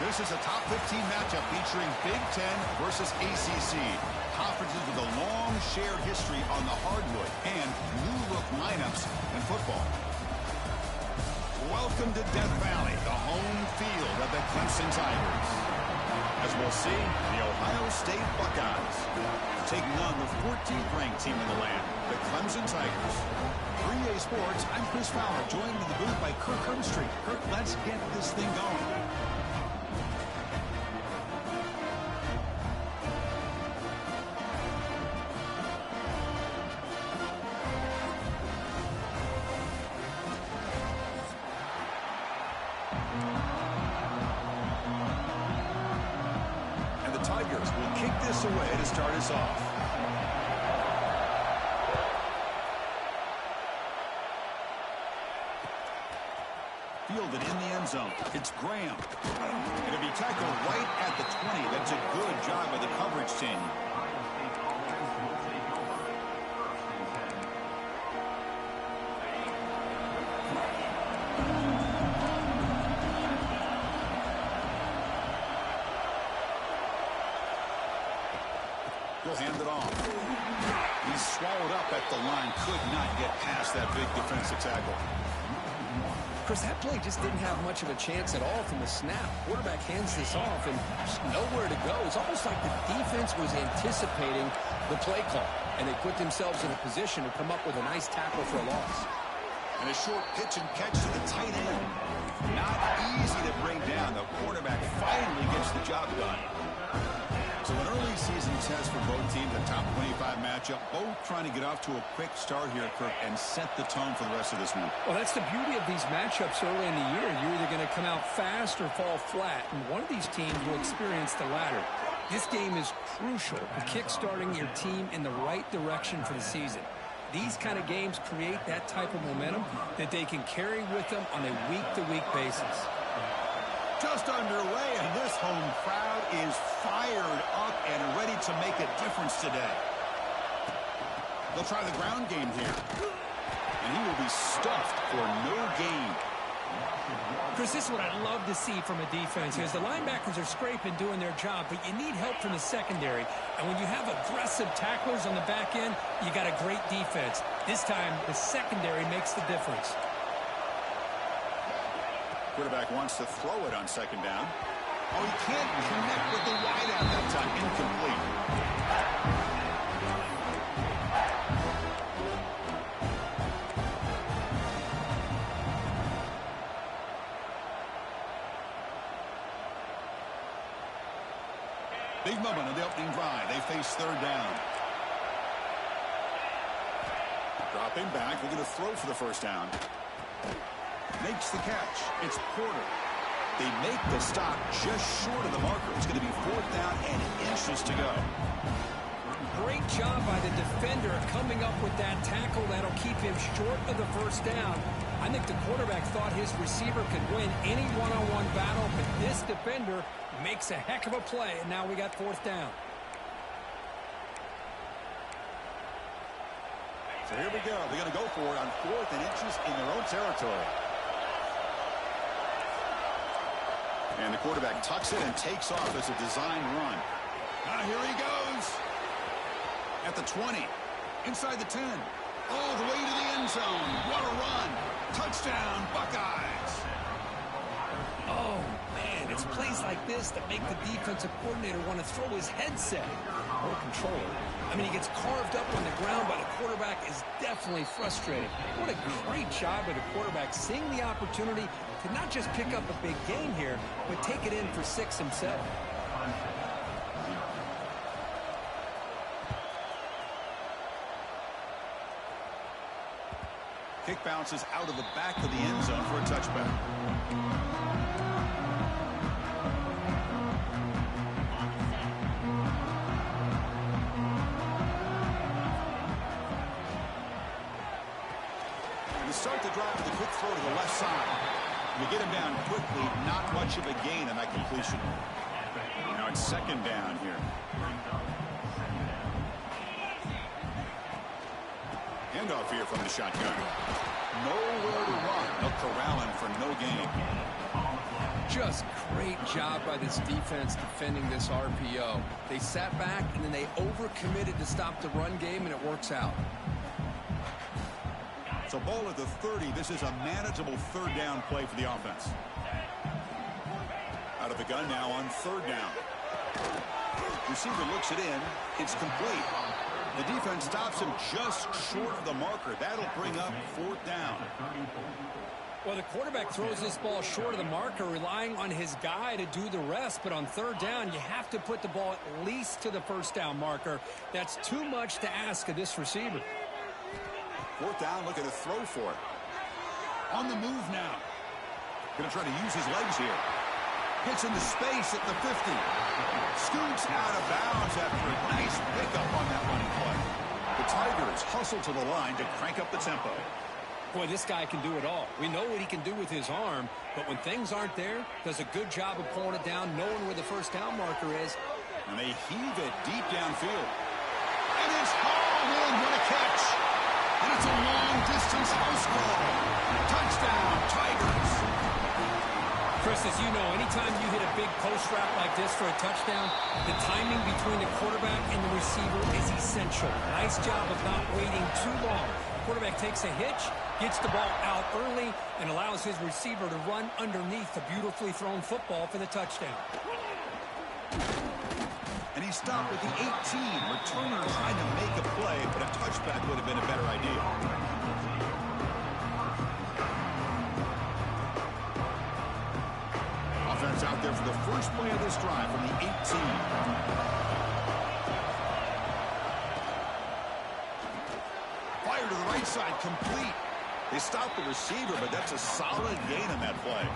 This is a top 15 matchup featuring Big Ten versus ACC. Conferences with a long shared history on the hardwood and new look lineups in football. Welcome to Death Valley, the home field of the Clemson Tigers. As we'll see, the Ohio State Buckeyes taking on the 14th ranked team in the land, the Clemson Tigers. 3A Sports, I'm Chris Fowler, joined in the booth by Kirk Herbstreit. Kirk, let's get this thing going. And the Tigers will kick this away to start us off. Fielded in the end zone. It's Graham. It'll be tackled right at the 20. That's a good job by the coverage team. He'll hand it off. He's swallowed up at the line. Could not get past that big defensive tackle. Chris, that play just didn't have much of a chance at all from the snap. Quarterback hands this off and just nowhere to go. It's almost like the defense was anticipating the play call, and they put themselves in a position to come up with a nice tackle for a loss. And a short pitch and catch to the tight end. Not easy to bring down. The quarterback finally gets the job done. So an early season test for both teams, a top 25 matchup. Both trying to get off to a quick start here, Kirk, and set the tone for the rest of this one. Well, that's the beauty of these matchups early in the year. You're either going to come out fast or fall flat, and one of these teams will experience the latter. This game is crucial for kick-starting your team in the right direction for the season. These kind of games create that type of momentum that they can carry with them on a week-to-week basis. Just underway, and this home crowd is fired up and ready to make a difference today. They'll try the ground game here. And he will be stuffed for no gain. Chris, this is what I love to see from a defense. Is the linebackers are scraping, doing their job, but you need help from the secondary. And when you have aggressive tacklers on the back end, you got a great defense. This time, the secondary makes the difference. Quarterback wants to throw it on second down. Oh, he can't connect with the wideout that time. Incomplete. Big moment on the opening drive. They face third down. Dropping back. They're going to throw for the first down. Makes the catch. It's Porter. They make the stop just short of the marker. It's going to be fourth down and inches to go. Great job by the defender coming up with that tackle. That'll keep him short of the first down. I think the quarterback thought his receiver could win any one-on-one battle, but this defender makes a heck of a play, and now we got fourth down. So here we go. They're going to go for it on fourth and inches in their own territory. And the quarterback tucks it and takes off as a design run. Now here he goes. At the 20. Inside the 10. All the way to the end zone. What a run. Touchdown, Buckeyes. Oh, man, it's plays like this that make the defensive coordinator want to throw his headset or controller. I mean, he gets carved up on the ground by the quarterback, is definitely frustrated. What a great job by the quarterback, seeing the opportunity to not just pick up a big gain here, but take it in for 6 himself. Kick bounces out of the back of the end zone for a touchback. Start the drive with a quick throw to the left side. You get him down quickly, not much of a gain on that completion. Now it's second down here. Handoff here from the shotgun. Nowhere to run. They'll corral him for no gain. Just great job by this defense defending this RPO. They sat back, and then they overcommitted to stop the run game, and it works out. So ball at the 30. This is a manageable third down play for the offense. Out of the gun now on third down. Receiver looks it in. It's complete. The defense stops him just short of the marker. That'll bring up fourth down. Well, the quarterback throws this ball short of the marker, relying on his guy to do the rest. But on third down, you have to put the ball at least to the first down marker. That's too much to ask of this receiver. Fourth down, looking to throw for it. On the move now. Going to try to use his legs here. Gets into space at the 50. Scoots out of bounds after a nice pickup on that running play. The Tigers hustle to the line to crank up the tempo. Boy, this guy can do it all. We know what he can do with his arm, but when things aren't there, does a good job of pulling it down, knowing where the first down marker is. And they heave it deep downfield. And it's hauled in. What a catch. And it's a long-distance house call. Touchdown, Tigers. Chris, as you know, anytime you hit a big post route like this for a touchdown, the timing between the quarterback and the receiver is essential. Nice job of not waiting too long. Quarterback takes a hitch, gets the ball out early, and allows his receiver to run underneath the beautifully thrown football for the touchdown. And he stopped at the 18. Returner trying to make a play, but a touchback would have been a better idea. Offense out there for the first play of this drive from the 18. Fire to the right side, complete. They stopped the receiver, but that's a solid gain on that play.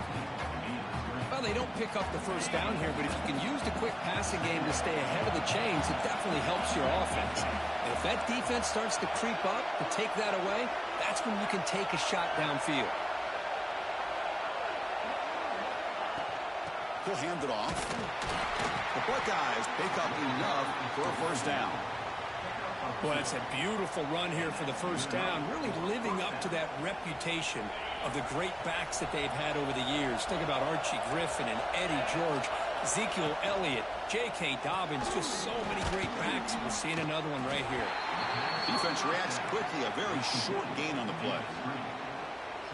Well, they don't pick up the first down here, but if you can use the quick passing game to stay ahead of the chains, it definitely helps your offense. And if that defense starts to creep up to take that away, that's when you can take a shot downfield. He'll hand it off. The Buckeyes pick up enough for a first down. Boy, that's a beautiful run here for the first down, really living up to that reputation of the great backs that they've had over the years. Think about Archie Griffin and Eddie George, Ezekiel Elliott, J.K. Dobbins, just so many great backs. We're seeing another one right here. Defense reacts quickly, a very short gain on the play.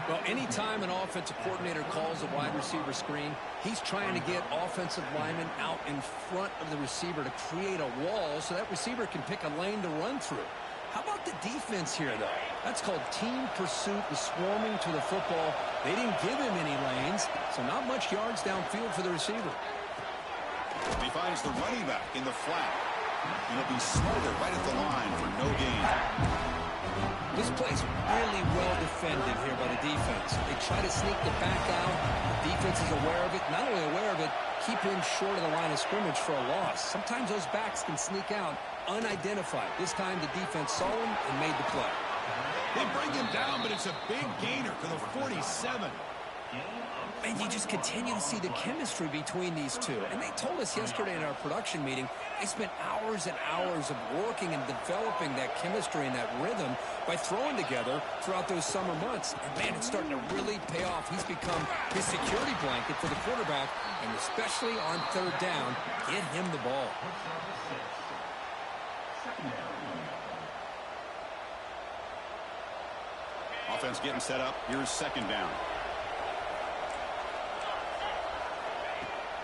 Well, anytime an offensive coordinator calls a wide receiver screen, he's trying to get offensive linemen out in front of the receiver to create a wall so that receiver can pick a lane to run through. How about the defense here, though? That's called team pursuit, the swarming to the football. They didn't give him any lanes, so not much yards downfield for the receiver. He finds the running back in the flat. And he'll be smothered right at the line for no gain. This play's really well defended here by the defense. They try to sneak the back out. The defense is aware of it. Not only aware of it, keep him short of the line of scrimmage for a loss. Sometimes those backs can sneak out unidentified. This time the defense saw him and made the play. They bring him down, but it's a big gainer to the 47. And you just continue to see the chemistry between these two. And they told us yesterday in our production meeting, they spent hours and hours of working and developing that chemistry and that rhythm by throwing together throughout those summer months. And, man, it's starting to really pay off. He's become his security blanket for the quarterback, and especially on third down, get him the ball. Offense getting set up. Here's second down.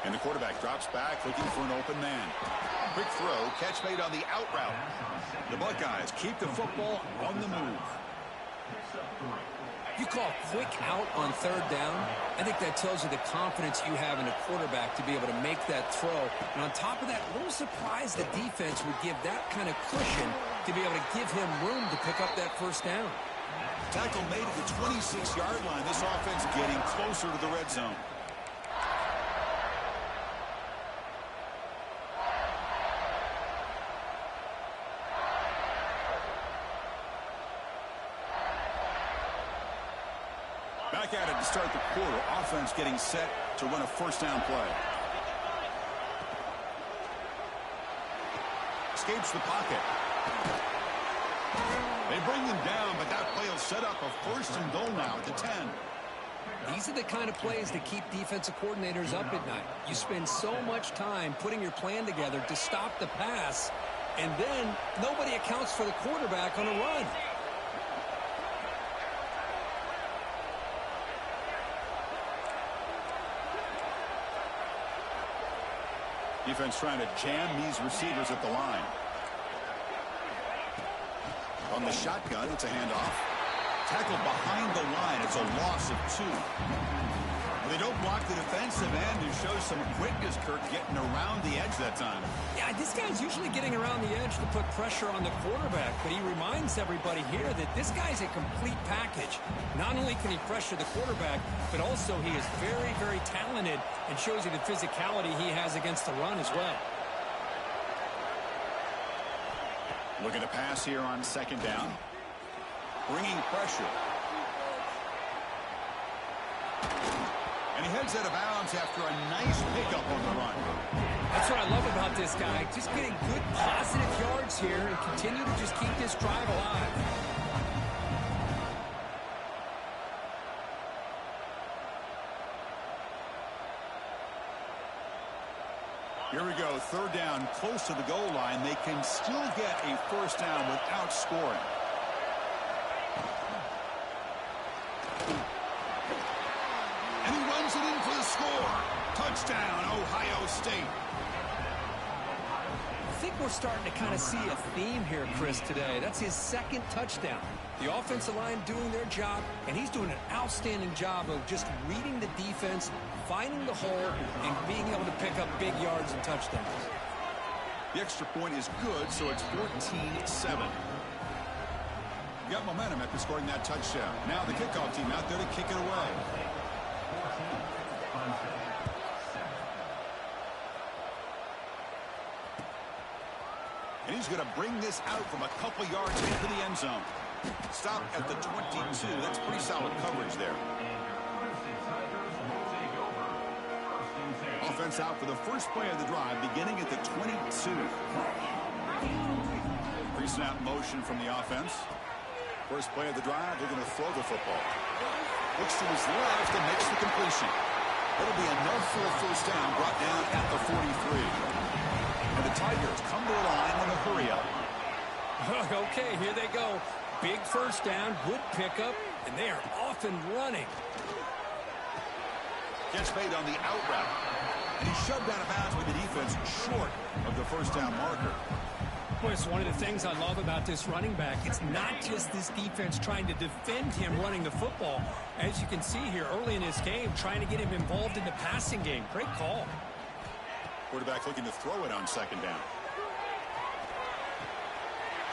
And the quarterback drops back looking for an open man. Quick throw, catch made on the out route. The Buckeyes keep the football on the move. You call quick out on third down, I think that tells you the confidence you have in a quarterback to be able to make that throw. And on top of that, a little surprised the defense would give that kind of cushion to be able to give him room to pick up that first down. Tackle made at the 26-yard line. This offense getting closer to the red zone. Back at it to start the quarter. Offense getting set to run a first down play. Escapes the pocket. They bring him down, but that play will set up a first and goal now at the 10. These are the kind of plays that keep defensive coordinators up at night. You spend so much time putting your plan together to stop the pass, and then nobody accounts for the quarterback on a run. Defense trying to jam these receivers at the line. On the shotgun, it's a handoff. Tackled behind the line. It's a loss of 2. They don't block the defensive end and show some quickness, Kirk, getting around the edge that time. Yeah, this guy's usually getting around the edge to put pressure on the quarterback, but he reminds everybody here that this guy's a complete package. Not only can he pressure the quarterback, but also he is very, very talented and shows you the physicality he has against the run as well. Looking to pass here on second down. Bringing pressure. And he heads out of bounds after a nice pickup on the run. That's what I love about this guy. Just getting good positive yards here and continue to just keep this drive alive. Here we go, third down, close to the goal line. They can still get a first down without scoring. And he runs it in for the score. Touchdown, Ohio State. I think we're starting to kind of see a theme here, Chris, today. That's his second touchdown. The offensive line doing their job, and he's doing an outstanding job of just reading the defense, finding the hole, and being able to pick up big yards and touchdowns. The extra point is good, so it's 14-7. You got momentum after scoring that touchdown. Now the kickoff team out there to kick it away. And he's going to bring this out from a couple yards into the end zone. Stop at the 22. That's pretty solid coverage there. Offense out for the first play of the drive, beginning at the 22. Pre-snap motion from the offense. First play of the drive, they're going to throw the football. Looks to his left and makes the completion. It'll be enough for a first down, brought down at the 43. And the Tigers come to the line in a hurry-up. Okay, here they go. Big first down, good pickup, and they are off and running. Gets made on the out route. And he's shoved out of bounds with the defense short of the first down marker. Boy, it's one of the things I love about this running back. It's not just this defense trying to defend him running the football. As you can see here early in this game, trying to get him involved in the passing game. Great call. Quarterback looking to throw it on second down.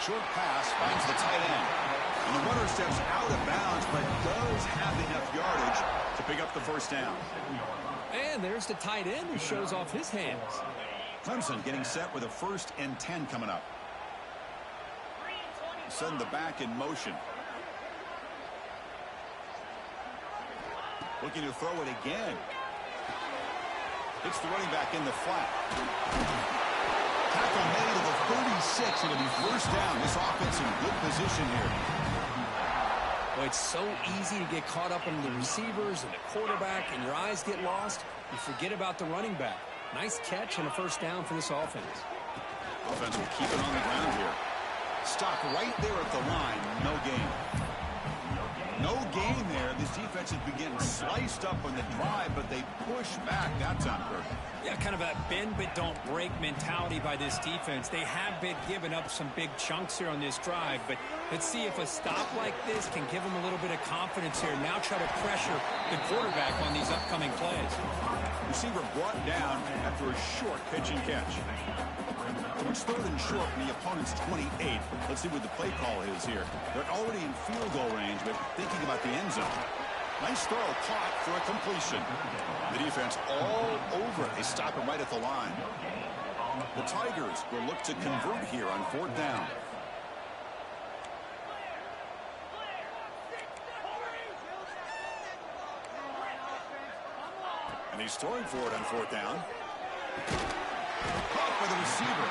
Short pass finds the tight end. And the runner steps out of bounds, but does have enough yardage to pick up the first down. And there's the tight end who shows off his hands. Clemson getting set with a 1st and 10 coming up. Send the back in motion. Looking to throw it again. Hits the running back in the flat. Tackle made to the 36. It'll be first down. This offense in good position here. Well, it's so easy to get caught up in the receivers and the quarterback, and your eyes get lost. You forget about the running back. Nice catch and a first down for this offense. Offense will keep it on the ground here. Stop right there at the line. No gain. No gain there. This defense has been getting sliced up on the drive, but they push back that time, Kirk. Yeah, kind of a bend but don't break mentality by this defense. They have been giving up some big chunks here on this drive, but let's see if a stop like this can give them a little bit of confidence here. Now try to pressure the quarterback on these upcoming plays. Receiver brought down after a short pitch and catch. So it's 3rd and short from the opponent's 28. Let's see what the play call is here. They're already in field goal range, but thinking about the end zone. Nice throw, caught for a completion. The defense all over it. They stop him right at the line. The Tigers will look to convert here on 4th down. And he's throwing for it on 4th down. Caught by the receiver.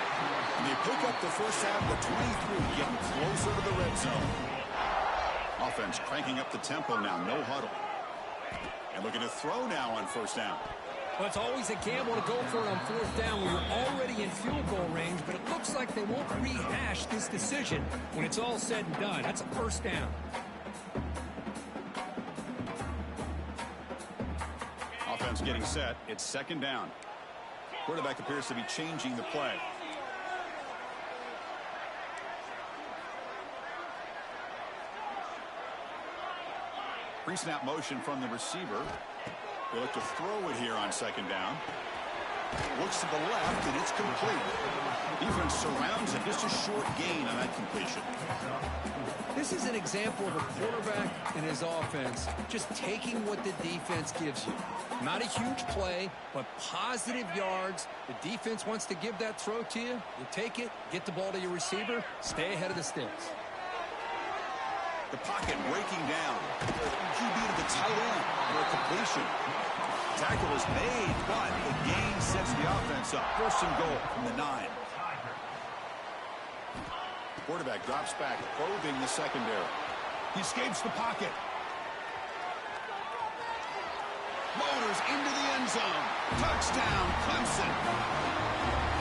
And they pick up the first down at the 23, getting closer to the red zone. Offense cranking up the tempo now. No huddle. And looking to throw now on first down. Well, it's always a gamble to go for it on fourth down when you're already in field goal range, but it looks like they won't rehash this decision when it's all said and done. That's a first down. Offense getting set. It's second down. Quarterback appears to be changing the play. Pre-snap motion from the receiver. They look to throw it here on second down. Looks to the left, and it's complete. Defense surrounds it. Just a short gain on that completion. This is an example of a quarterback and his offense just taking what the defense gives you. Not a huge play, but positive yards. The defense wants to give that throw to you. You take it, get the ball to your receiver, stay ahead of the sticks. The pocket breaking down. QB to the tight end for a completion. Tackle is made, but the gain sets the offense up. First and goal from the 9. Quarterback drops back, probing the secondary. He escapes the pocket. Motors into the end zone. Touchdown, Clemson.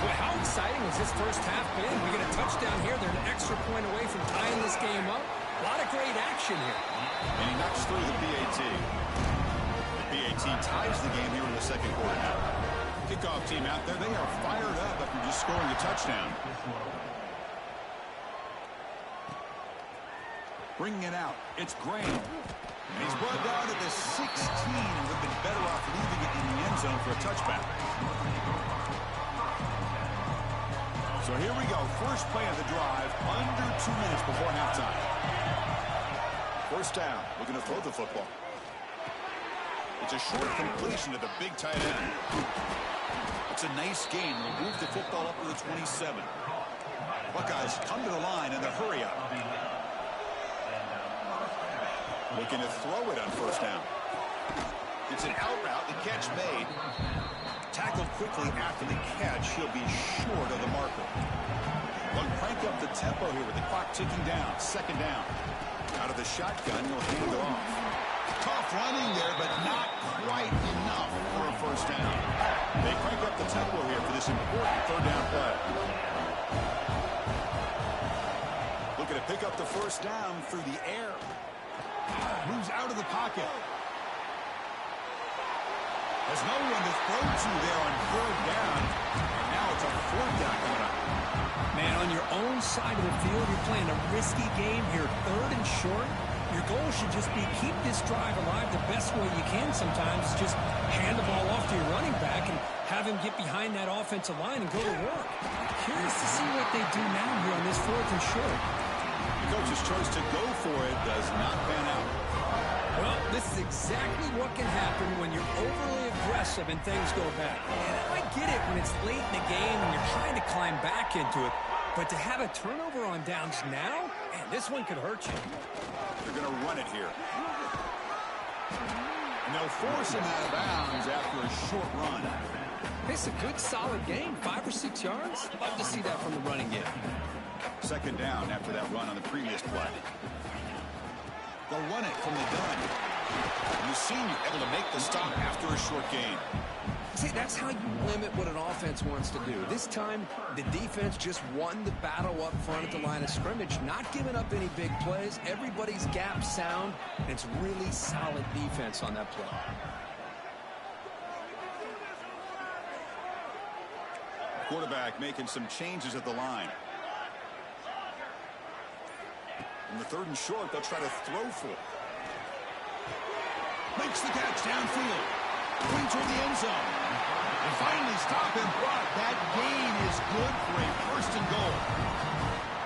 Boy, how exciting has this first half been? We get a touchdown here. They're an extra point away from tying this game up. A lot of great action here. And he knocks through the PAT. The PAT ties the game here in the second quarter now. Kickoff team out there. They are fired up after just scoring a touchdown. Bringing it out. It's Graham. And he's brought down to the 16. Would have been better off leaving it in the end zone for a touchback. So here we go. First play of the drive. Under 2 minutes before halftime. First down. Looking to throw the football. It's a short completion to the big tight end. It's a nice gain. We'll move the football up to the 27. Buckeyes come to the line in the hurry up. Looking to throw it on first down. It's an out route. The catch made. Tackled quickly after the catch. He'll be short of the marker. They'll crank up the tempo here with the clock ticking down. Second down. Out of the shotgun, he'll hand it off. Tough running there, but not quite enough for a first down. They crank up the tempo here for this important third down play. Looking to pick up the first down through the air. Moves out of the pocket. There's no one to throw to there on third down. And now it's a fourth down coming up. Man, on your own side of the field, you're playing a risky game here. Third and short. Your goal should just be keep this drive alive the best way you can sometimes. Just hand the ball off to your running back and have him get behind that offensive line and go to work. Curious to see what they do now here on this fourth and short. The coach's choice to go for it does not pan out. Well, this is exactly what can happen when you're overly aggressive and things go bad. And I get it when it's late in the game and you're trying to climb back into it. But to have a turnover on downs now, man, this one could hurt you. They're going to run it here. And they'll force him out of bounds after a short run. It's a good, solid game. 5 or 6 yards. Love to see that from the running game. Second down after that run on the previous play. They'll run it from the gun. And the senior able to make the stop after a short gain. See, that's how you limit what an offense wants to do. This time, the defense just won the battle up front at the line of scrimmage, not giving up any big plays. Everybody's gap sound, and it's really solid defense on that play. Quarterback making some changes at the line. In the third and short, they'll try to throw for it. Makes the catch downfield. Going toward the end zone. And finally stop him, but that gain is good for a first and goal.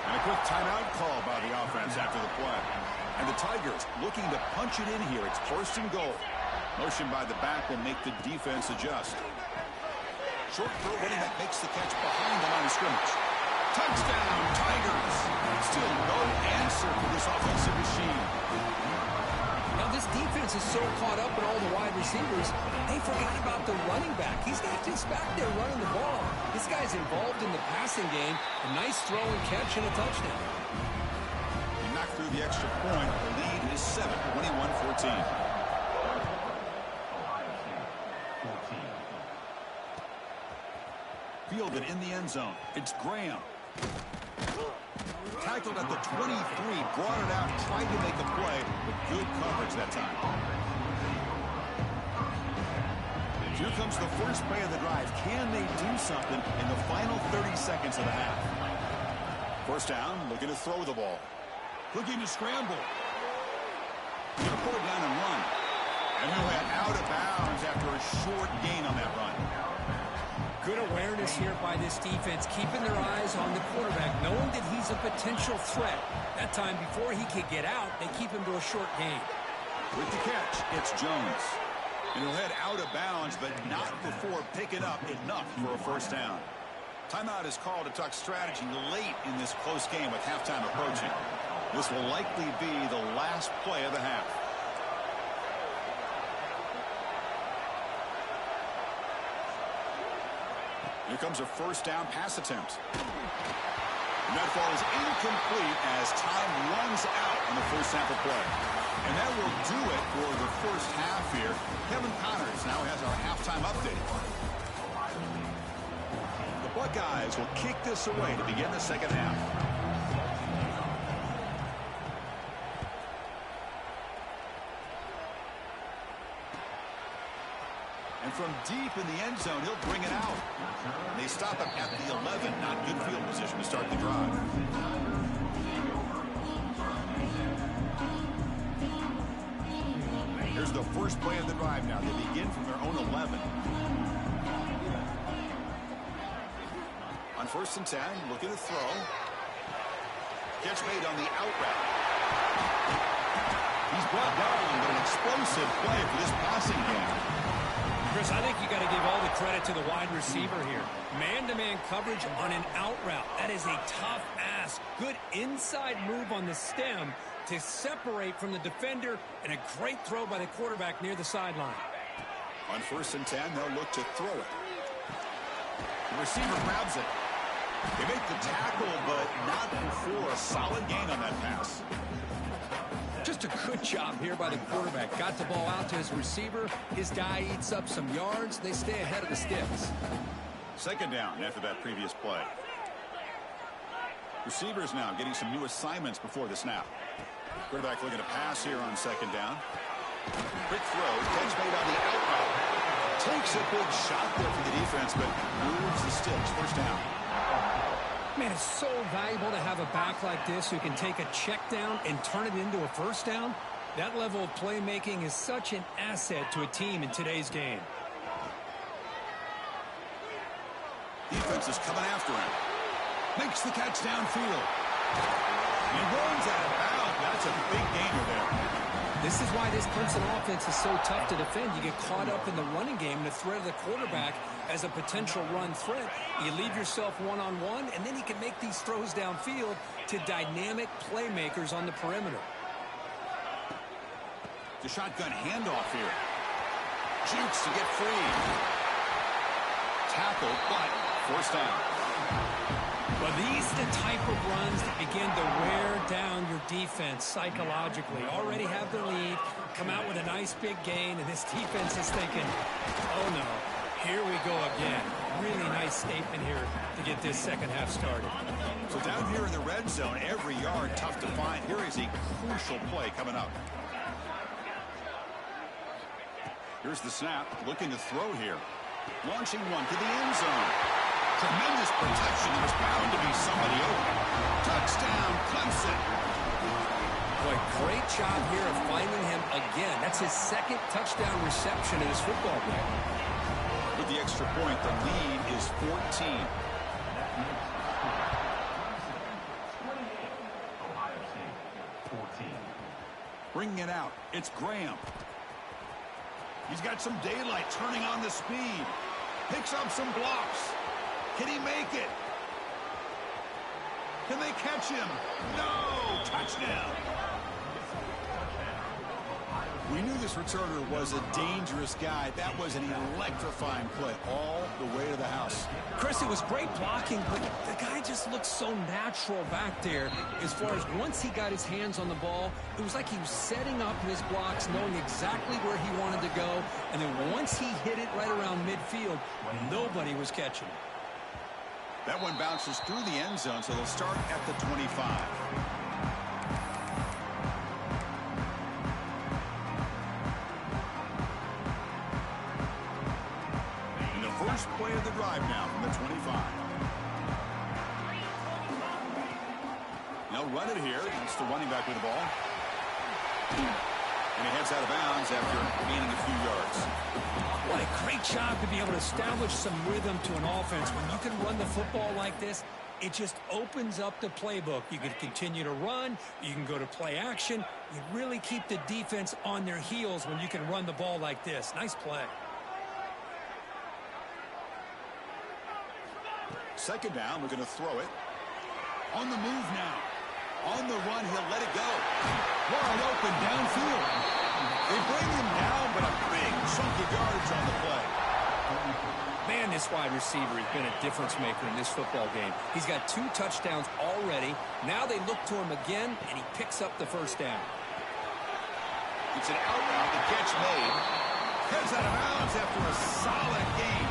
And a quick timeout call by the offense after the play. And the Tigers looking to punch it in here. It's first and goal. Motion by the back will make the defense adjust. Short throw, running back makes the catch behind the line of scrimmage. Touchdown, Tigers. Still no answer for this offensive machine. Now, this defense is so caught up in all the wide receivers, they forgot about the running back. He's not just back there running the ball. This guy's involved in the passing game. A nice throw and catch and a touchdown. He knocked through the extra point. The lead is 7, 21-14. Fielded in the end zone. It's Graham. Tackled at the 23, brought it out, tried to make a play, but good coverage that time. Here comes the first play of the drive. Can they do something in the final 30 seconds of the half? First down, looking to throw the ball. Looking to scramble. Going to pull it down and run. And he'll head out of bounds after a short gain on that run. Good awareness here by this defense, keeping their eyes on the quarterback, knowing that he's a potential threat. That time, before he could get out, they keep him to a short gain. With the catch, it's Jones. And he'll head out of bounds, but not before picking up enough for a first down. Timeout is called to talk strategy late in this close game with halftime approaching. This will likely be the last play of the half. Here comes a first down pass attempt. And that ball is incomplete as time runs out on the first snap of play. And that will do it for the first half here. Kevin Connors now has our halftime update. The Buckeyes will kick this away to begin the second half. And from deep in the end zone, he'll bring it out. And they stop him at the 11. Not good field position to start the drive. Here's the first play of the drive now. They begin from their own 11. On first and 10, looking to throw. Catch made on the out route. He's brought down, but an explosive play for this passing game. Chris, I think you got to give all the credit to the wide receiver here. Man-to-man coverage on an out route. That is a tough ask. Good inside move on the stem to separate from the defender, and a great throw by the quarterback near the sideline. On first and 10, they'll look to throw it. The receiver grabs it. They make the tackle, but not before a solid gain on that pass. Just a good job here by the quarterback. Got the ball out to his receiver. His guy eats up some yards. They stay ahead of the sticks. Second down after that previous play. Receivers now getting some new assignments before the snap. Quarterback looking to pass here on second down. Quick throw. Catch made on the out route. Takes a big shot there for the defense, but moves the sticks. First down. Man, it's so valuable to have a back like this who can take a check down and turn it into a first down. That level of playmaking is such an asset to a team in today's game. Defense is coming after him. Makes the catch downfield. He runs out of bounds. That's a big gainer there. This is why this Clemson offense is so tough to defend. You get caught up in the running game, the threat of the quarterback as a potential run threat. You leave yourself one-on-one, and then you can make these throws downfield to dynamic playmakers on the perimeter. The shotgun handoff here. Jukes to get free. Tackled, but first down. Well, these are the type of runs that begin to wear down your defense psychologically. Already have the lead, come out with a nice big gain, and this defense is thinking, oh no, here we go again. Really nice statement here to get this second half started. So down here in the red zone, every yard tough to find. Here is a crucial play coming up. Here's the snap, looking to throw here. Launching one to the end zone. Tremendous protection. There's bound to be somebody open. Touchdown, Clemson. Boy, great job here of finding him again. That's his second touchdown reception in his football game. With the extra point, the lead is 14. Bringing it out, it's Graham. He's got some daylight, turning on the speed. Picks up some blocks. Can he make it? Can they catch him? No! Touchdown! We knew this returner was a dangerous guy. That was an electrifying play all the way to the house. Chris, it was great blocking, but the guy just looked so natural back there as far as once he got his hands on the ball, it was like he was setting up his blocks, knowing exactly where he wanted to go, and then once he hit it right around midfield, nobody was catching it. That one bounces through the end zone, so they'll start at the 25. First play of the drive now from the 25. They'll run it here. It's the running back with the ball. And he heads out of bounds after gaining a few yards. What a great job to be able to establish some rhythm to an offense. When you can run the football like this, it just opens up the playbook. You can continue to run. You can go to play action. You really keep the defense on their heels when you can run the ball like this. Nice play. Second down, we're going to throw it. On the move now. On the run, he'll let it go. Wide open downfield. They bring him down, but a big chunk of yards on the play. Man, this wide receiver has been a difference maker in this football game. He's got 2 touchdowns already. Now they look to him again, and he picks up the first down. It's an out route, the catch made. Heads out of bounds after a solid game.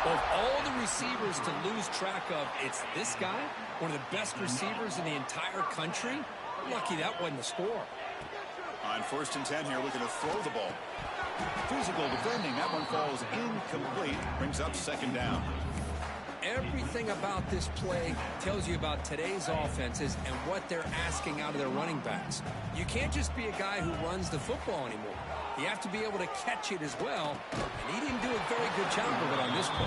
Of all the receivers to lose track of, it's this guy, one of the best receivers in the entire country. Lucky that wasn't the score. On 1st and 10 here, looking to throw the ball. Physical defending, that one falls incomplete. Brings up second down. Everything about this play tells you about today's offenses and what they're asking out of their running backs. You can't just be a guy who runs the football anymore. You have to be able to catch it as well, and he didn't do a very good job of it on this play.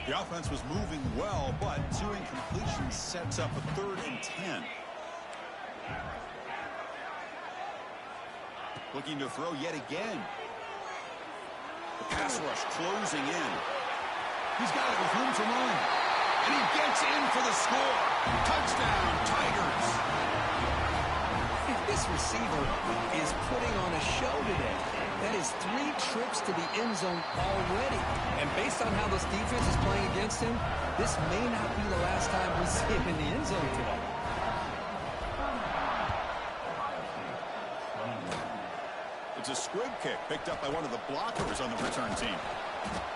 The offense was moving well, but 2 incompletions sets up a 3rd and 10. Looking to throw yet again. The pass rush closing in. He's got it with room to run. And he gets in for the score. Touchdown, Tigers. This receiver is putting on a show today. That is 3 trips to the end zone already. And based on how this defense is playing against him, this may not be the last time we see him in the end zone today. It's a squib kick picked up by one of the blockers on the return team.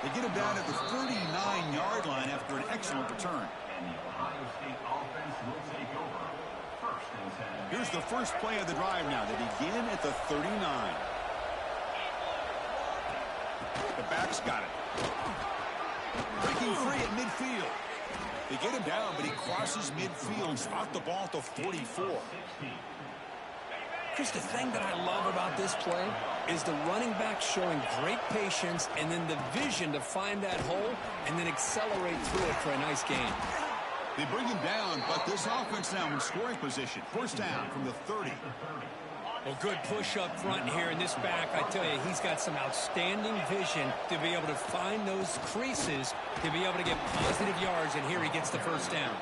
They get him down at the 39-yard line after an excellent return. Here's the first play of the drive now. They begin at the 39. The back's got it. Breaking free at midfield. They get him down, but he crosses midfield, spot the ball to 44. Chris, the thing that I love about this play is the running back showing great patience and then the vision to find that hole and then accelerate through it for a nice gain. They bring him down, but this offense now in scoring position. First down from the 30. Well, good push up front here in this back. I tell you, he's got some outstanding vision to be able to find those creases, to be able to get positive yards, and here he gets the first down.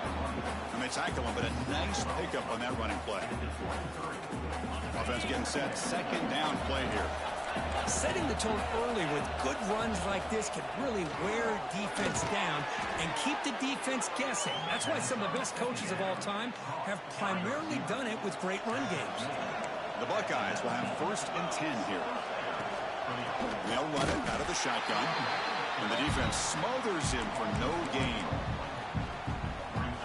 And they tackle him, but a nice pickup on that running play. Offense getting set. Second down play here. Setting the tone early with good runs like this can really wear defense down and keep the defense guessing. That's why some of the best coaches of all time have primarily done it with great run games. The Buckeyes will have 1st and 10 here. They'll run it out of the shotgun. And the defense smothers him for no gain.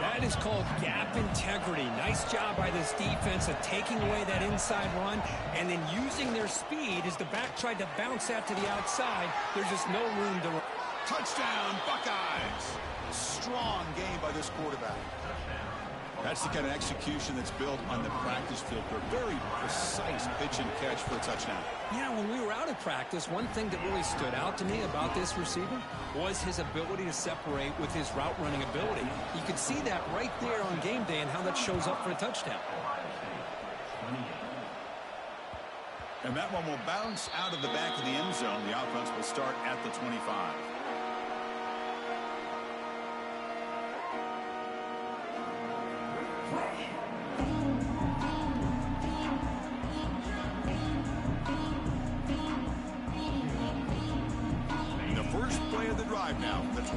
That is called gap integrity. Nice job by this defense of taking away that inside run and then using their speed as the back tried to bounce that to the outside. There's just no room to run. Touchdown, Buckeyes. Strong game by this quarterback. That's the kind of execution that's built on the practice field for a very precise pitch and catch for a touchdown. Yeah, when we were out of practice, one thing that really stood out to me about this receiver was his ability to separate with his route running ability. You could see that right there on game day and how that shows up for a touchdown. And that one will bounce out of the back of the end zone. The offense will start at the 25. The first play of the drive now, the 25.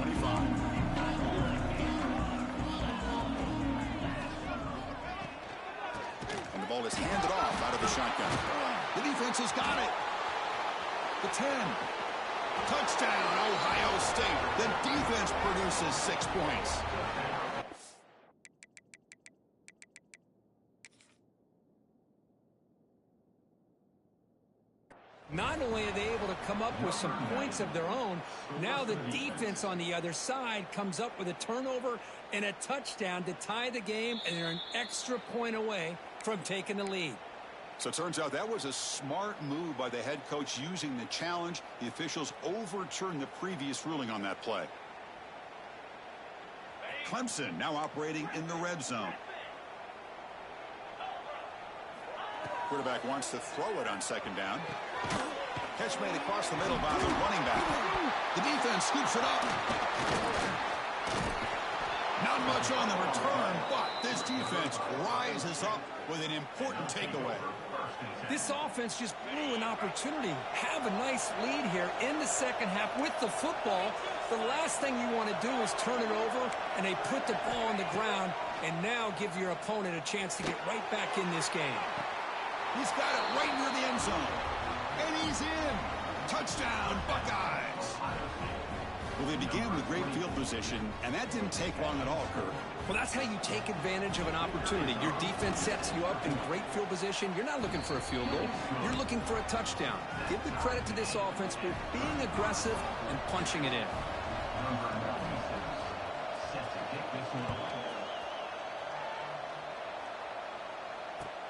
And the ball is handed off out of the shotgun. The defense has got it. The 10. Touchdown, Ohio State. The defense produces 6 points. Not only are they able to come up with some points of their own, now the defense on the other side comes up with a turnover and a touchdown to tie the game, and they're an extra point away from taking the lead. So it turns out that was a smart move by the head coach using the challenge. The officials overturned the previous ruling on that play. Clemson now operating in the red zone. Quarterback wants to throw it on second down. Catch made across the middle by the running back. The defense scoops it up. Not much on the return, but this defense rises up with an important takeaway. This offense just blew an opportunity. Have a nice lead here in the second half with the football. The last thing you want to do is turn it over, and they put the ball on the ground and now give your opponent a chance to get right back in this game. He's got it right near the end zone. And he's in. Touchdown, Buckeyes. Well, they began with great field position, and that didn't take long at all, Kirk. Well, that's how you take advantage of an opportunity. Your defense sets you up in great field position. You're not looking for a field goal. You're looking for a touchdown. Give the credit to this offense for being aggressive and punching it in.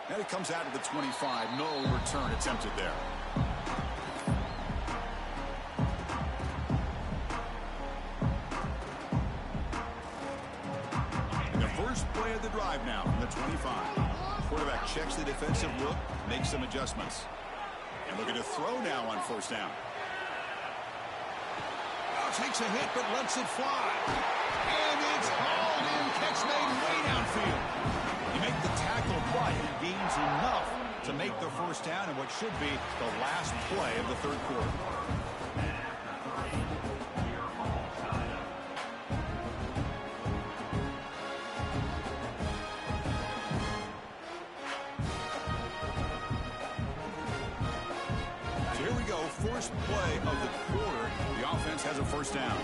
And it comes out of the 25. No return attempted there. First play of the drive now from the 25. Quarterback checks the defensive look, makes some adjustments. And looking to throw now on first down. Oh, takes a hit but lets it fly. And it's hauled in. Catch made way downfield. You make the tackle, but he gains enough to make the first down in what should be the last play of the third quarter. First play of the quarter, the offense has a first down.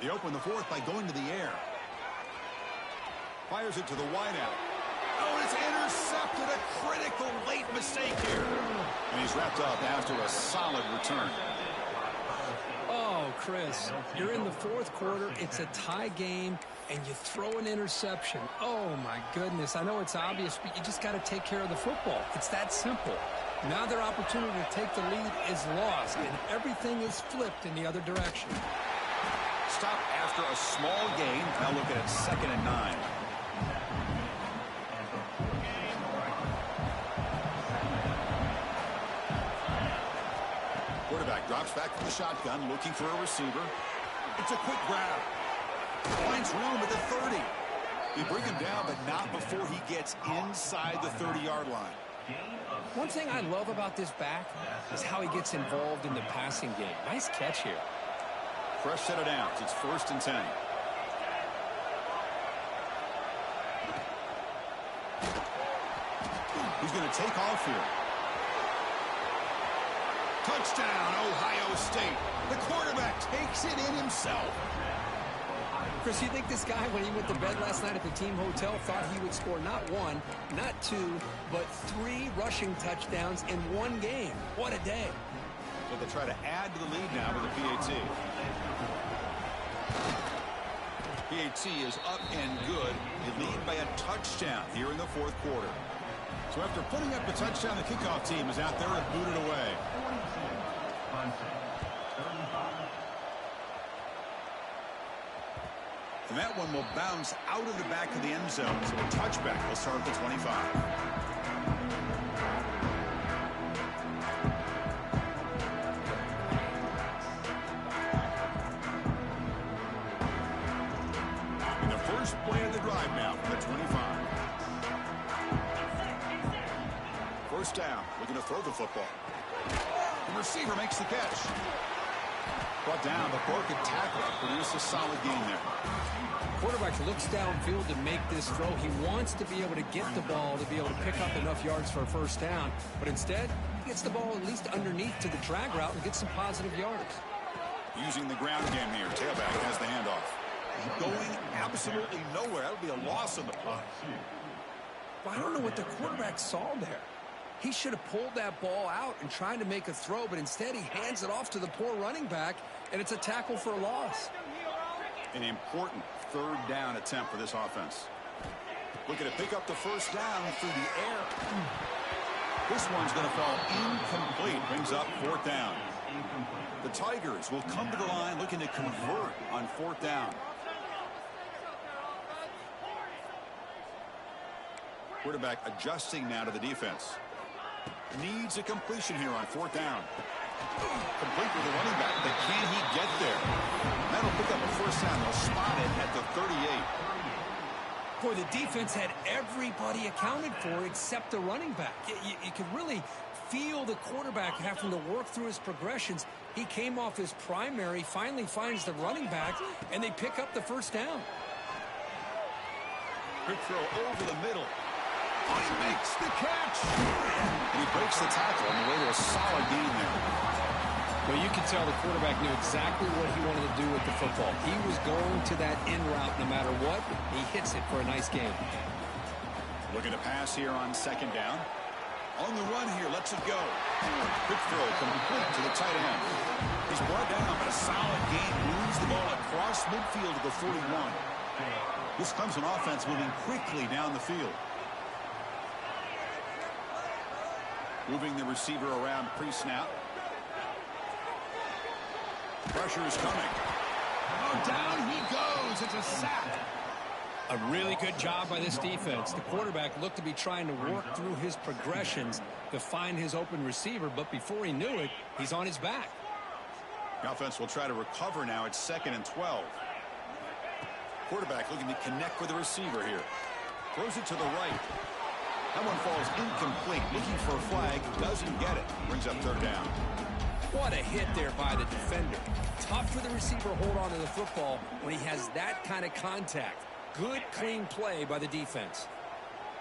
They open the fourth by going to the air. Fires it to the wideout. Oh, it's intercepted. A critical late mistake here. And he's wrapped up after a solid return. Oh, Chris, you're in the fourth quarter. It's a tie game, and you throw an interception. Oh, my goodness. I know it's obvious, but you just got to take care of the football. It's that simple. Now their opportunity to take the lead is lost, and everything is flipped in the other direction. Stop after a small gain. Now looking at 2nd and 9. Quarterback drops back from the shotgun, looking for a receiver. It's a quick grab. Finds room at the 30. They bring him down, but not before he gets inside the 30-yard line. One thing I love about this back is how he gets involved in the passing game. Nice catch here. Fresh set of downs. It's 1st and 10. He's going to take off here. Touchdown, Ohio State. The quarterback takes it in himself. Chris, you think this guy, when he went to bed last night at the team hotel, thought he would score not 1, not 2, but 3 rushing touchdowns in one game? What a day. So they try to add to the lead now with a PAT. PAT is up and good. They lead by a touchdown here in the fourth quarter. So after putting up the touchdown, the kickoff team is out there and booted away. And that one will bounce out of the back of the end zone. So a touchback will start at the 25. first down, looking to throw the football. The receiver makes the catch. Brought down, the broken tackle produced a solid gain there. Quarterback looks downfield to make this throw. He wants to be able to get the ball to be able to pick up enough yards for a first down. But instead, he gets the ball at least underneath to the drag route and gets some positive yards. Using the ground game here. Tailback has the handoff. Going absolutely nowhere. That would be a loss on the play. Well, I don't know what the quarterback saw there. He should have pulled that ball out and tried to make a throw, but instead he hands it off to the poor running back, and it's a tackle for a loss. An important third down attempt for this offense. Looking to pick up the first down through the air. This one's going to fall incomplete. Brings up fourth down. The Tigers will come to the line looking to convert on fourth down. Quarterback adjusting now to the defense. Needs a completion here on fourth down. Complete with the running back, but can he get there? That'll pick up a first down. They'll spot it at the 38. Boy, the defense had everybody accounted for except the running back. You could really feel the quarterback having to work through his progressions. He came off his primary, finally finds the running back, and they pick up the first down. Quick throw over the middle. Oh, he makes the catch. And he breaks the tackle on the way to a solid gain there. Well, you can tell the quarterback knew exactly what he wanted to do with the football. He was going to that in route no matter what. He hits it for a nice gain. Looking to pass here on second down. On the run here, lets it go. Quick throw complete to the tight end. He's brought down, but a solid gain. Moves the ball across midfield to the 41. This Clemson offense moving quickly down the field. Moving the receiver around pre-snap. Pressure is coming. Oh, down he goes. It's a sack. A really good job by this defense. The quarterback looked to be trying to work through his progressions to find his open receiver, but before he knew it, he's on his back. The offense will try to recover now. It's 2nd and 12. Quarterback looking to connect with the receiver here. Throws it to the right. That one falls incomplete. Looking for a flag. Doesn't get it. Brings up third down. What a hit there by the defender. Tough for the receiver to hold on to the football when he has that kind of contact. Good, clean play by the defense.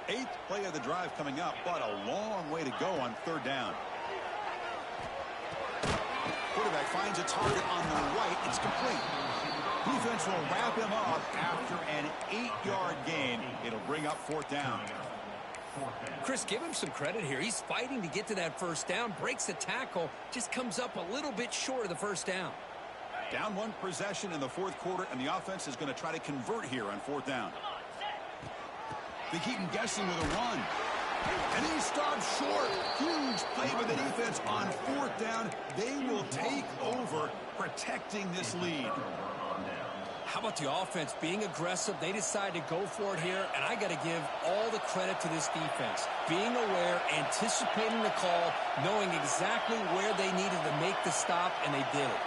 8th play of the drive coming up, but a long way to go on third down. Quarterback finds a target on the right. It's complete. Defense will wrap him up after an 8-yard gain. It'll bring up fourth down. Chris, give him some credit here. He's fighting to get to that first down, breaks the tackle, just comes up a little bit short of the first down. Down one possession in the fourth quarter, and the offense is going to try to convert here on fourth down. They keep him guessing with a run. And he stops short. Huge play by the defense on fourth down. They will take over, protecting this lead. How about the offense being aggressive? They decide to go for it here, and I got to give all the credit to this defense. Being aware, anticipating the call, knowing exactly where they needed to make the stop, and they did it.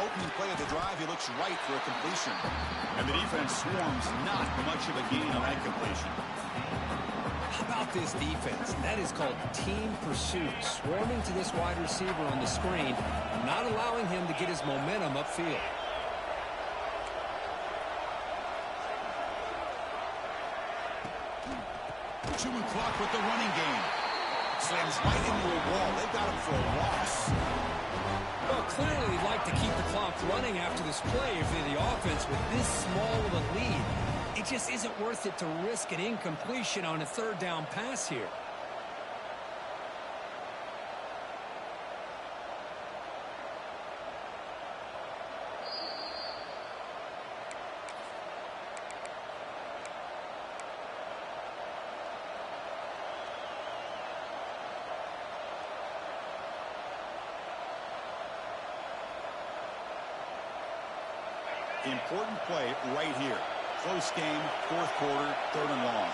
Opening play of the drive, he looks right for a completion. And the defense swarms not much of a gain on that completion. How about this defense? That is called team pursuit. Swarming to this wide receiver on the screen, not allowing him to get his momentum upfield. Chewing clock with the running game. Slams right into a wall. They got him for a loss. Well, clearly they'd like to keep the clock running after this play if they're the offense with this small of a lead. It just isn't worth it to risk an incompletion on a third down pass here. Important play right here. Close game, fourth quarter, 3rd and long.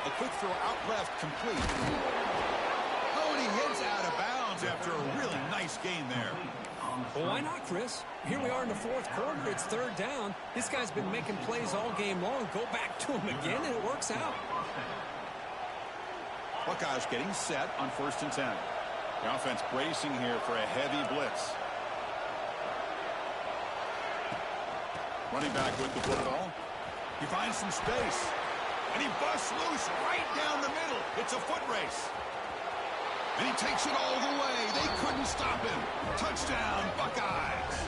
A quick throw out left, complete. Oh, and he hits out of bounds after a really nice gain there. Well, why not, Chris? Here we are in the fourth quarter. It's third down. This guy's been making plays all game long. Go back to him again, and it works out. Buckeyes getting set on 1st and 10. The offense bracing here for a heavy blitz. Running back with the football. He finds some space. And he busts loose right down the middle. It's a foot race. And he takes it all the way. They couldn't stop him. Touchdown, Buckeyes.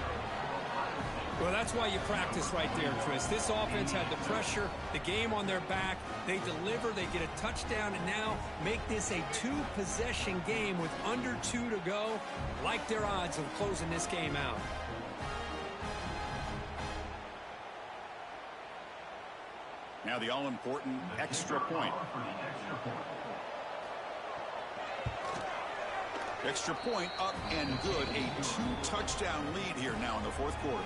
Well, that's why you practice right there, Chris. This offense had the pressure, the game on their back. They deliver, they get a touchdown, and now make this a two-possession game with under 2 to go. Like their odds of closing this game out. Now the all-important extra point. Extra point up and good. A 2-touchdown lead here now in the fourth quarter.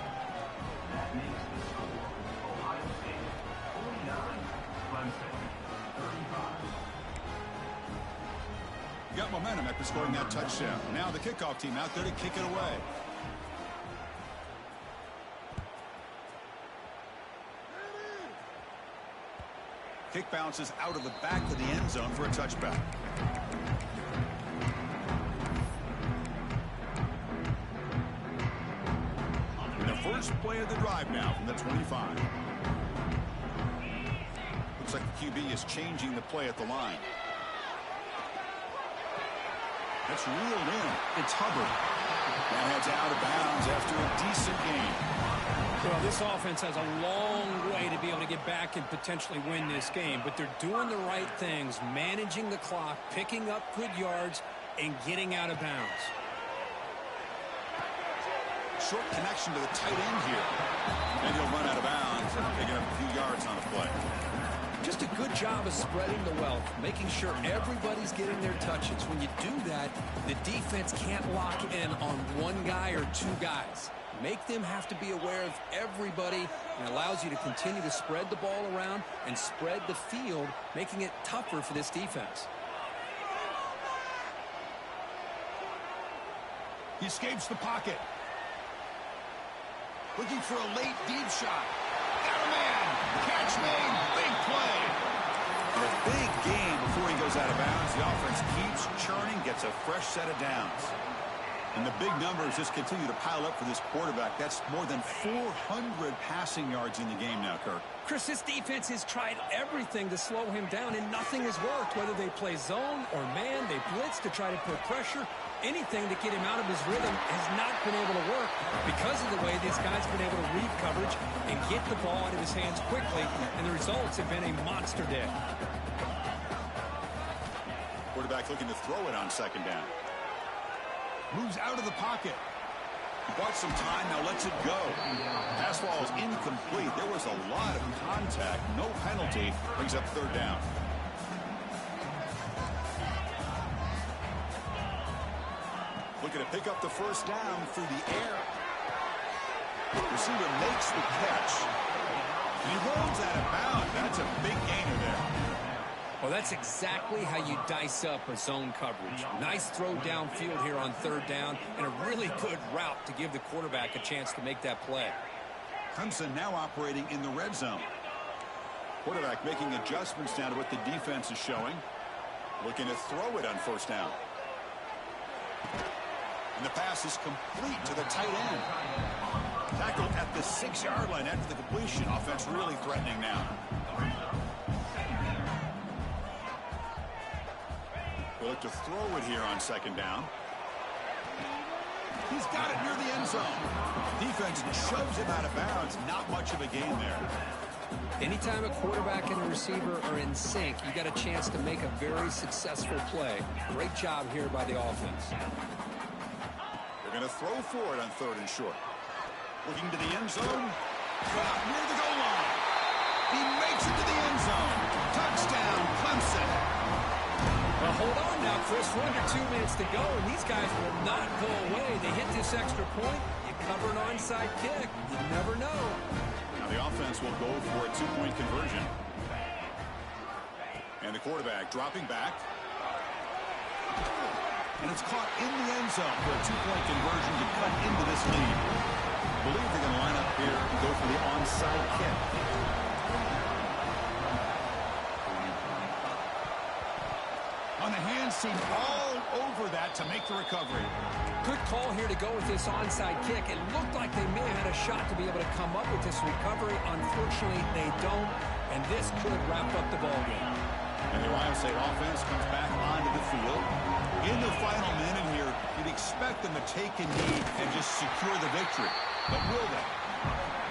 Got momentum after scoring that touchdown. Now the kickoff team out there to kick it away. Kick bounces out of the back of the end zone for a touchback. And the first play of the drive now from the 25. Looks like the QB is changing the play at the line. That's reeled in. It's Hubbard. That heads out of bounds after a decent game. Well, this offense has a long way to be able to get back and potentially win this game, but they're doing the right things, managing the clock, picking up good yards, and getting out of bounds. Short connection to the tight end here. And he'll run out of bounds and picking up a few yards on the play. Just a good job of spreading the wealth, making sure everybody's getting their touches. When you do that, the defense can't lock in on one guy or two guys. Make them have to be aware of everybody, and allows you to continue to spread the ball around and spread the field, making it tougher for this defense. He escapes the pocket. Looking for a late deep shot. Got a man. Catch made. Big play. And a big game before he goes out of bounds. The offense keeps churning, gets a fresh set of downs. And the big numbers just continue to pile up for this quarterback. That's more than 400 passing yards in the game now, Kirk. Chris, this defense has tried everything to slow him down, and nothing has worked. Whether they play zone or man, they blitz to try to put pressure. Anything to get him out of his rhythm has not been able to work because of the way this guy's been able to read coverage and get the ball out of his hands quickly, and the results have been a monster day. Quarterback looking to throw it on second down. Moves out of the pocket. He bought some time, now lets it go. Pass ball is incomplete. There was a lot of contact. No penalty. Brings up third down. Looking to pick up the first down through the air. Receiver makes the catch. And he rolls out of bounds. That's a big gainer there. Well, that's exactly how you dice up a zone coverage. Nice throw downfield here on third down, and a really good route to give the quarterback a chance to make that play. Clemson now operating in the red zone. Quarterback making adjustments down to what the defense is showing. Looking to throw it on first down. And the pass is complete to the tight end. Tackled at the 6-yard line after the completion. Offense really threatening now. They look to throw it here on second down. He's got it near the end zone. Defense shoves him out of bounds. Not much of a gain there. Anytime a quarterback and a receiver are in sync, you got a chance to make a very successful play. Great job here by the offense. They're going to throw for it on third and short. Looking to the end zone. Caught near the goal line. He makes it to the end zone. Touchdown, Clemson. Well, hold on now, Chris. We're under 2 minutes to go, and these guys will not go away. They hit this extra point. You cover an onside kick. You never know. Now the offense will go for a 2-point conversion. And the quarterback dropping back. And it's caught in the end zone for a two-point conversion to cut into this lead. I believe they're going to line up here and go for the onside kick. On the hand, seemed all over that to make the recovery. Good call here to go with this onside kick. It looked like they may have had a shot to be able to come up with this recovery. Unfortunately, they don't, and this could wrap up the ballgame. And the Ohio State offense comes back onto the field. In the final minute here, you'd expect them to take a knee and just secure the victory. But will they?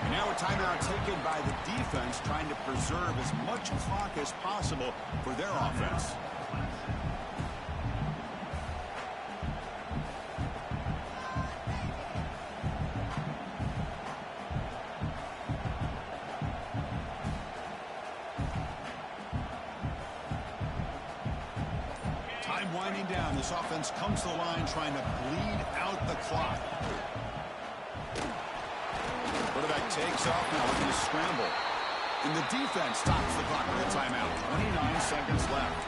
And now a timeout taken by the defense, trying to preserve as much clock as possible for their offense. Winding down, this offense comes to the line trying to bleed out the clock. Quarterback takes off now, looking to scramble. And the defense stops the clock with a timeout. 29 seconds left.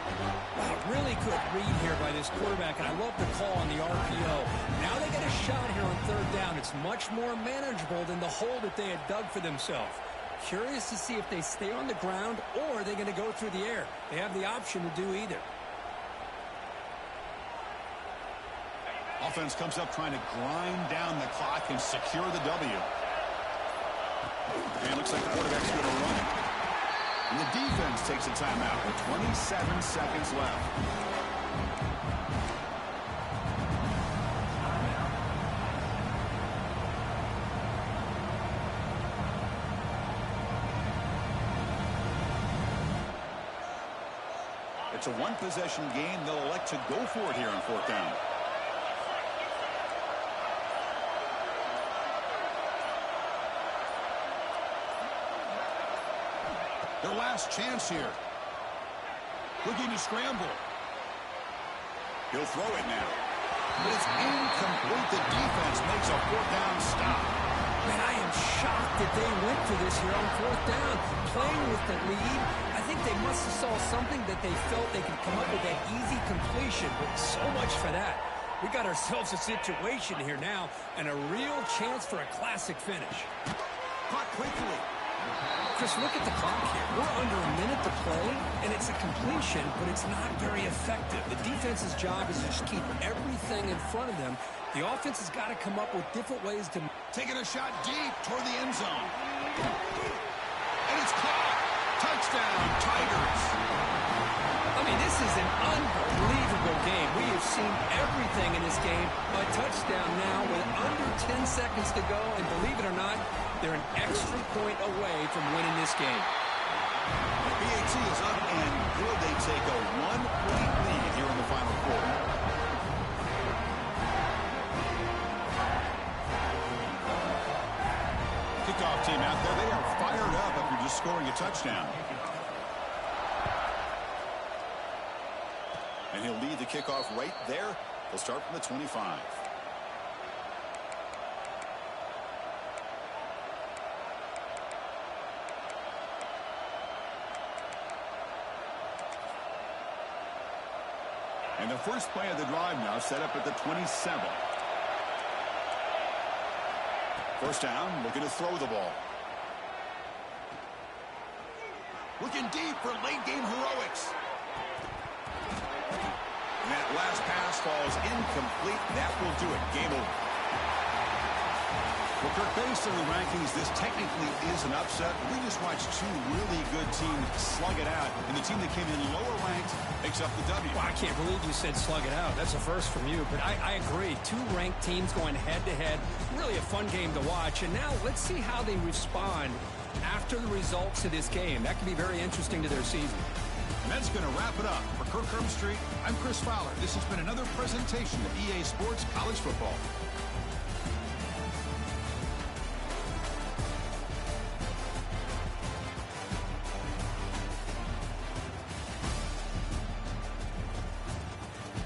Wow, really good read here by this quarterback, and I love the call on the RPO. Now they get a shot here on third down. It's much more manageable than the hole that they had dug for themselves. Curious to see if they stay on the ground or are they going to go through the air. They have the option to do either. Offense comes up trying to grind down the clock and secure the W. And it looks like the quarterback's going to run it. And the defense takes a timeout with 27 seconds left. It's a one-possession game. They'll elect to go for it here on fourth down. Their last chance here. Looking to scramble. He'll throw it now. But it's incomplete. The defense makes a fourth down stop. Man, I am shocked that they went for this here on fourth down. Playing with the lead, I think they must have saw something that they felt they could come up with that easy completion. But so much for that. We got ourselves a situation here now and a real chance for a classic finish. Caught quickly. Chris, look at the clock here. We're under a minute to play, and it's a completion, but it's not very effective. The defense's job is to just keep everything in front of them. The offense has got to come up with different ways to... Taking a shot deep toward the end zone. And it's caught. Touchdown, Tigers. I mean, this is an unbelievable game. We have seen everything in this game. A touchdown now with under 10 seconds to go, and believe it or not, they're an extra point away from winning this game. The BAT is up, and will they take a one-point lead here in the final quarter? Kickoff team out there. They are fired up after just scoring a touchdown. And he'll lead the kickoff right there. They'll start from the 25. And the first play of the drive now set up at the 27. First down, looking to throw the ball. Looking deep for late-game heroics. And that last pass falls incomplete. That will do it. Game over. Well, Kirk, based on the rankings, this technically is an upset. We just watched two really good teams slug it out, and the team that came in lower ranked picks up the W. Well, I can't believe you said slug it out. That's a first from you, but I agree. Two ranked teams going head-to-head. Really a fun game to watch, and now let's see how they respond after the results of this game. That could be very interesting to their season. And that's going to wrap it up. For Kirk Street, I'm Chris Fowler. This has been another presentation of EA Sports College Football.